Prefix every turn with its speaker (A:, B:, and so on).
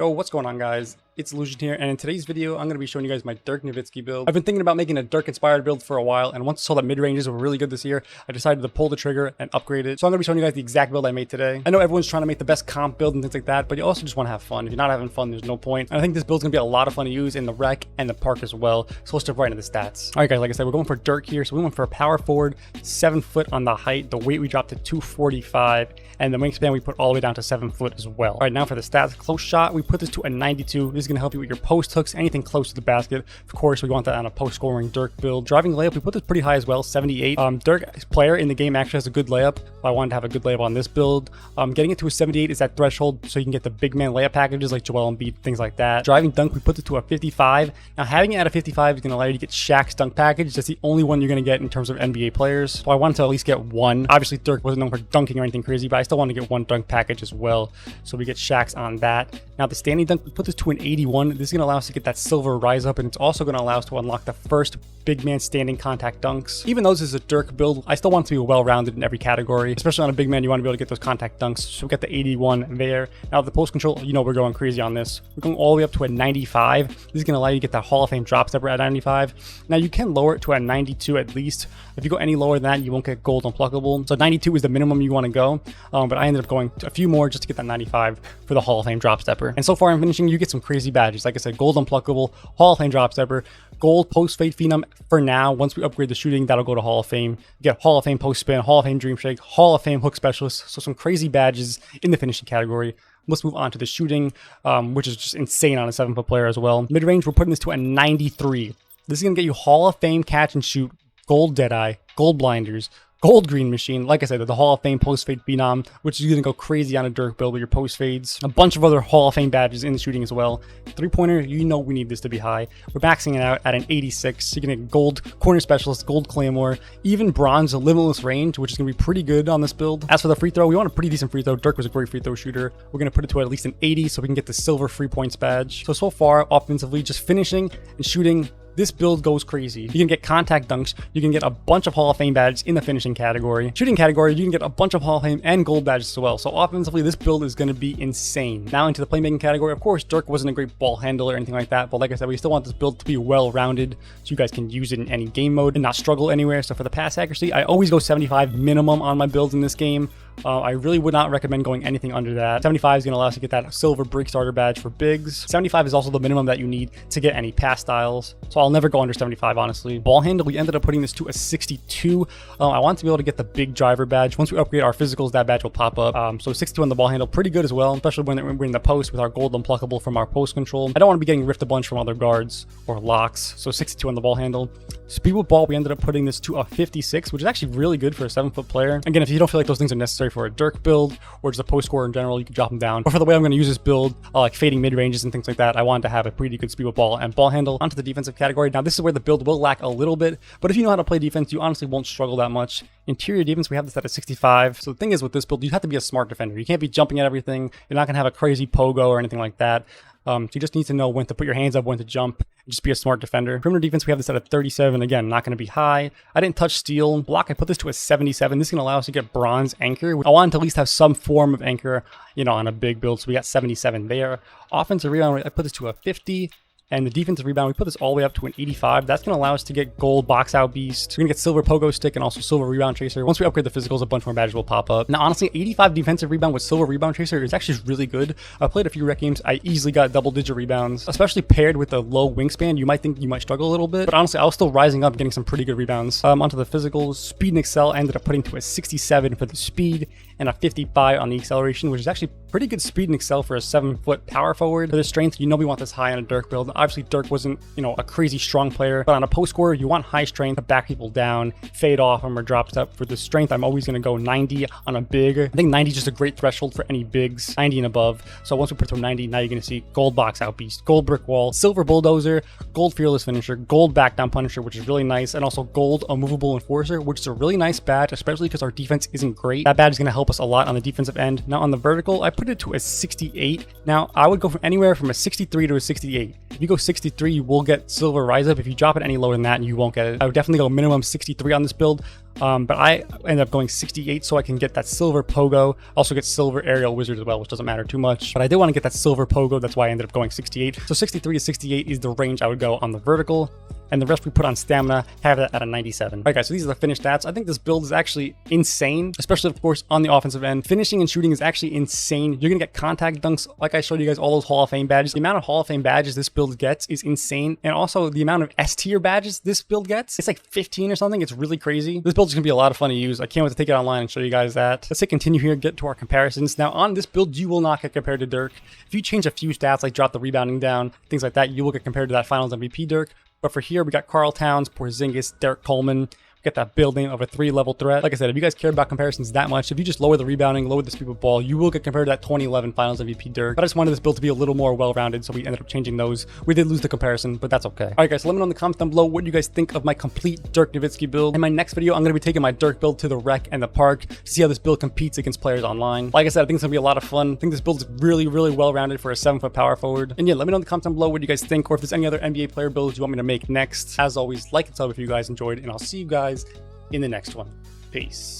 A: Yo, what's going on, guys? It's Illusion here, and in today's video, I'm going to be showing you guys my Dirk Nowitzki build. I've been thinking about making a Dirk-inspired build for a while, and once I saw that mid-ranges were really good this year, I decided to pull the trigger and upgrade it. So I'm going to be showing you guys the exact build I made today. I know everyone's trying to make the best comp build and things like that, but you also just want to have fun. If you're not having fun, there's no point. And I think this build's going to be a lot of fun to use in the rec and the park as well. So let's jump right into the stats. All right, guys, like I said, we're going for Dirk here. So we went for a power forward, 7 foot on the height. The weight we dropped to 245, and the wingspan we put all the way down to 7 foot as well. All right, now for the stats. Close shot, we put this to a 92. This is going to help you with your post hooks, anything close to the basket. Of course, we want that on a post scoring Dirk build. Driving layup, we put this pretty high as well, 78. Dirk player in the game actually has a good layup. I wanted to have a good layup on this build. Getting it to a 78 is that threshold, so you can get the big man layup packages like Joel Embiid, things like that. Driving dunk, we put it to a 55. Now having it at a 55 is going to allow you to get Shaq's dunk package. That's the only one you're going to get in terms of NBA players. So I wanted to at least get one. Obviously, Dirk wasn't known for dunking or anything crazy, but I still want to get one dunk package as well. So we get Shaq's on that. Now the standing dunk, we put this to an 81. This is going to allow us to get that silver rise up, and it's also going to allow us to unlock the first big man standing contact dunks. Even though this is a Dirk build, I still want it to be well-rounded in every category, especially on a big man. You want to be able to get those contact dunks, so we got the 81 there. Now the post control, you know, we're going crazy on this. We're going all the way up to a 95. This is going to allow you to get that Hall of Fame drop stepper at 95. Now you can lower it to a 92 at least. If you go any lower than that, you won't get gold unpluckable. So 92 is the minimum you want to go, but I ended up going a few more just to get that 95 for the Hall of Fame drop stepper. And so far in finishing, you get some crazy badges. Like I said, gold unpluckable, Hall of Fame drop stepper, gold post fade phenom for now. Once we upgrade the shooting, that'll go to Hall of Fame. You get Hall of Fame post spin, Hall of Fame dream shake, Hall of Fame hook specialist. So some crazy badges in the finishing category. Let's move on to the shooting, which is just insane on a 7 foot player as well. Mid range, we're putting this to a 93. This is going to get you Hall of Fame catch and shoot, gold deadeye, gold blinders, gold green machine. Like I said, the Hall of Fame post fade phenom, which is going to go crazy on a Dirk build with your post fades. A bunch of other Hall of Fame badges in the shooting as well. 3-pointer, you know we need this to be high. We're maxing it out at an 86. You're going to get gold corner specialist, gold claymore, even bronze limitless range, which is going to be pretty good on this build. As for the free throw, we want a pretty decent free throw. Dirk was a great free throw shooter. We're going to put it to at least an 80 so we can get the silver free points badge. So far, offensively, just finishing and shooting, this build goes crazy. You can get contact dunks. You can get a bunch of Hall of Fame badges in the finishing category. Shooting category, you can get a bunch of Hall of Fame and gold badges as well. So offensively, this build is going to be insane. Now into the playmaking category. Of course, Dirk wasn't a great ball handler or anything like that. But like I said, we still want this build to be well-rounded so you guys can use it in any game mode and not struggle anywhere. So for the pass accuracy, I always go 75 minimum on my builds in this game. I really would not recommend going anything under that. 75 is going to allow us to get that silver break starter badge for bigs. 75 is also the minimum that you need to get any pass styles. So I'll never go under 75, honestly. Ball handle, we ended up putting this to a 62. I want to be able to get the big driver badge. Once we upgrade our physicals, that badge will pop up. So 62 on the ball handle, pretty good as well, especially when we're in the post with our gold unpluckable from our post control. I don't want to be getting ripped a bunch from other guards or locks. So 62 on the ball handle. Speed with ball, we ended up putting this to a 56, which is actually really good for a 7 foot player. Again, if you don't feel like those things are necessary for a Dirk build or just a post scorer in general, you can drop them down. But for the way I'm going to use this build, like fading mid ranges and things like that, I wanted to have a pretty good speed with ball and ball handle. Onto the defensive category. Now this is where the build will lack a little bit, but if you know how to play defense, you honestly won't struggle that much. Interior defense, we have this at a 65. So the thing is with this build, you have to be a smart defender. You can't be jumping at everything. You're not going to have a crazy pogo or anything like that. So you just need to know when to put your hands up, when to jump, and just be a smart defender. Perimeter defense, we have this at a 37. Again, not going to be high. I didn't touch steal. Block, I put this to a 77. This is going to allow us to get bronze anchor. I wanted to at least have some form of anchor, you know, on a big build. So we got 77 there. Offensive rebound, I put this to a 50. And the defensive rebound, we put this all the way up to an 85. That's going to allow us to get gold box out beast. We're going to get silver pogo stick and also silver rebound tracer. Once we upgrade the physicals, a bunch more badges will pop up. Now, honestly, 85 defensive rebound with silver rebound tracer is actually really good. I played a few rec games. I easily got double-digit rebounds, especially paired with a low wingspan. You might think you might struggle a little bit, but honestly, I was still rising up, getting some pretty good rebounds. Onto the physicals, speed and excel, I ended up putting to a 67 for the speed and a 55 on the acceleration, which is actually pretty good speed and excel for a 7 foot power forward. For the strength, you know we want this high on a Dirk build. Obviously, Dirk wasn't, you know, a crazy strong player, but on a post scorer, you want high strength to back people down, fade off them or drop step. For the strength, I'm always going to go 90 on a big. I think 90 is just a great threshold for any bigs, 90 and above. So once we put to 90, now you're going to see gold box out beast, gold brick wall, silver bulldozer, gold fearless finisher, gold back down punisher, which is really nice, and also gold immovable enforcer, which is a really nice badge, especially because our defense isn't great. That badge is going to help help us a lot on the defensive end. Now on the vertical, I put it to a 68. Now I would go from anywhere from a 63 to a 68. If you go 63, you will get silver rise up. If you drop it any lower than that, you won't get it. I would definitely go minimum 63 on this build. But I ended up going 68 so I can get that silver pogo, also get silver aerial wizard as well, which doesn't matter too much. But I did want to get that silver pogo, that's why I ended up going 68. So 63 to 68 is the range I would go on the vertical. And the rest we put on stamina, have that at a 97. All right, guys, so these are the finished stats. I think this build is actually insane, especially, of course, on the offensive end. Finishing and shooting is actually insane. You're going to get contact dunks, like I showed you guys, all those Hall of Fame badges. The amount of Hall of Fame badges this build gets is insane. And also, the amount of S tier badges this build gets, it's like 15 or something. It's really crazy. This build is going to be a lot of fun to use. I can't wait to take it online and show you guys that. Let's hit continue here, get to our comparisons. Now, on this build, you will not get compared to Dirk. If you change a few stats, like drop the rebounding down, things like that, you will get compared to that Finals MVP Dirk. But for here, we got Karl Towns, Porzingis, Derek Coleman. We got that building of a 3-level threat. Like I said, if you guys care about comparisons that much, if you just lower the rebounding, lower the speed of ball, you will get compared to that 2011 Finals MVP Dirk. But I just wanted this build to be a little more well-rounded, so we ended up changing those. We did lose the comparison, but that's okay. All right, guys, so let me know in the comments down below what you guys think of my complete Dirk Nowitzki build. In my next video, I'm going to be taking my Dirk build to the rec and the park to see how this build competes against players online. Like I said, I think it's going to be a lot of fun. I think this build is really, really well-rounded for a 7-foot power forward. And yeah, let me know in the comments down below what you guys think, or if there's any other NBA player builds you want me to make next. As always, like and sub if you guys enjoyed, and I'll see you guys in the next one. Peace.